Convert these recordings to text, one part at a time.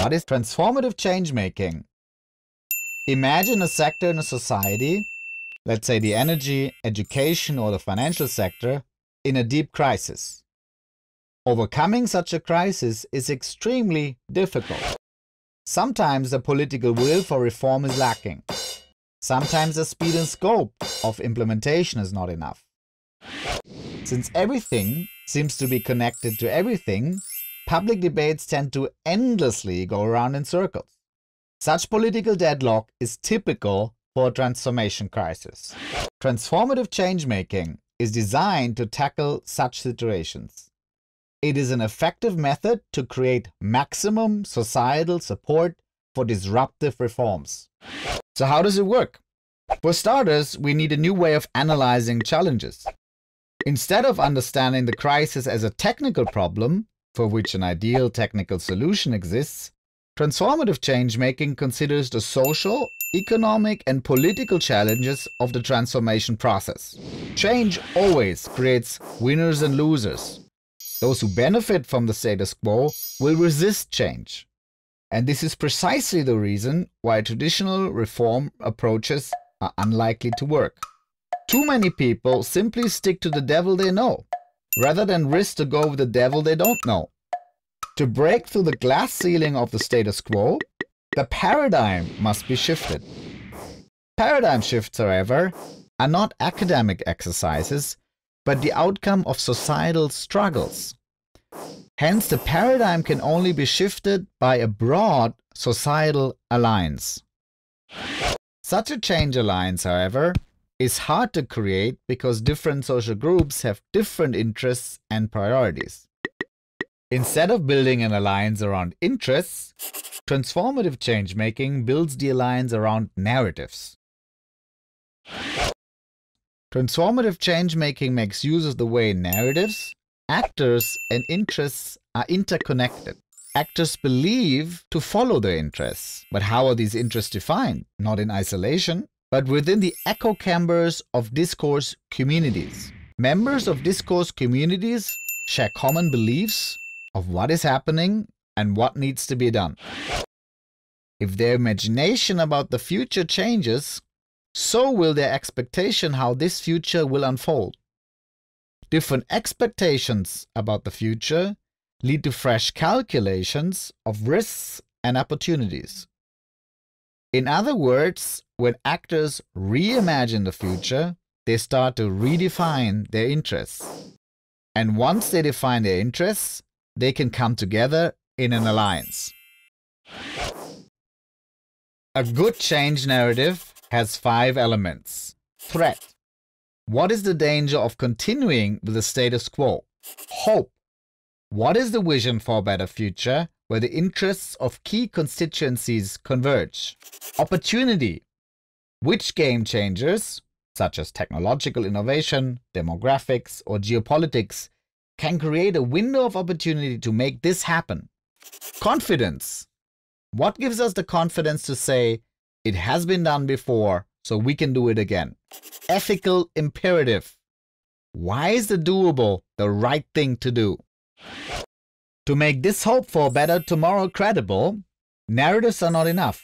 What is transformative change making? Imagine a sector in a society, let's say the energy, education, or the financial sector, in a deep crisis. Overcoming such a crisis is extremely difficult. Sometimes the political will for reform is lacking. Sometimes the speed and scope of implementation is not enough. Since everything seems to be connected to everything, public debates tend to endlessly go around in circles. Such political deadlock is typical for a transformation crisis. Transformative change making is designed to tackle such situations. It is an effective method to create maximum societal support for disruptive reforms. So how does it work? For starters, we need a new way of analyzing challenges. Instead of understanding the crisis as a technical problem, for which an ideal technical solution exists, transformative change-making considers the social, economic, and political challenges of the transformation process. Change always creates winners and losers. Those who benefit from the status quo will resist change. And this is precisely the reason why traditional reform approaches are unlikely to work. Too many people simply stick to the devil they know, rather than risk to go with the devil they don't know. To break through the glass ceiling of the status quo, the paradigm must be shifted. Paradigm shifts, however, are not academic exercises, but the outcome of societal struggles. Hence, the paradigm can only be shifted by a broad societal alliance. Such a change alliance, however, is hard to create because different social groups have different interests and priorities. Instead of building an alliance around interests, transformative change-making builds the alliance around narratives. Transformative change-making makes use of the way narratives, actors, and interests are interconnected. Actors believe to follow their interests, but how are these interests defined? Not in isolation, but within the echo chambers of discourse communities. Members of discourse communities share common beliefs of what is happening and what needs to be done. If their imagination about the future changes, so will their expectation how this future will unfold. Different expectations about the future lead to fresh calculations of risks and opportunities. In other words, when actors reimagine the future, they start to redefine their interests. And once they define their interests, they can come together in an alliance. A good change narrative has 5 elements. Threat. What is the danger of continuing with the status quo? Hope. What is the vision for a better future where the interests of key constituencies converge? Opportunity. Which game changers, such as technological innovation, demographics, or geopolitics, can create a window of opportunity to make this happen? Confidence. What gives us the confidence to say, it has been done before, so we can do it again? Ethical imperative. Why is the doable the right thing to do? To make this hope for a better tomorrow credible, narratives are not enough.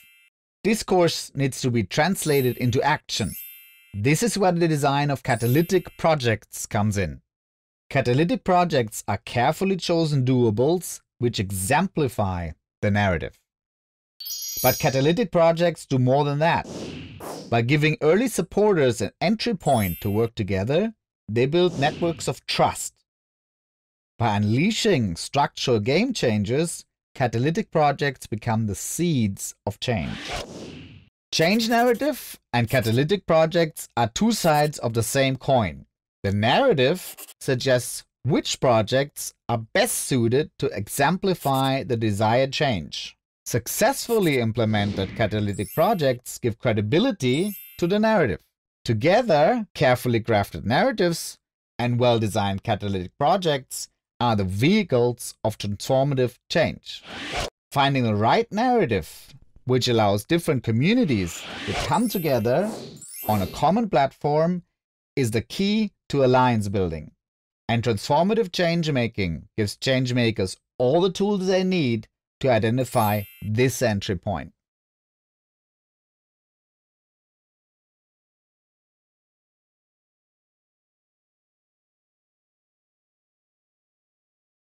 Discourse needs to be translated into action. This is where the design of catalytic projects comes in. Catalytic projects are carefully chosen doables which exemplify the narrative. But catalytic projects do more than that. By giving early supporters an entry point to work together, they build networks of trust. By unleashing structural game changers, catalytic projects become the seeds of change. Change narrative and catalytic projects are 2 sides of the same coin. The narrative suggests which projects are best suited to exemplify the desired change. Successfully implemented catalytic projects give credibility to the narrative. Together, carefully crafted narratives and well-designed catalytic projects are the vehicles of transformative change. Finding the right narrative, which allows different communities to come together on a common platform, is the key to alliance building. And transformative change making gives change makers all the tools they need to identify this entry point.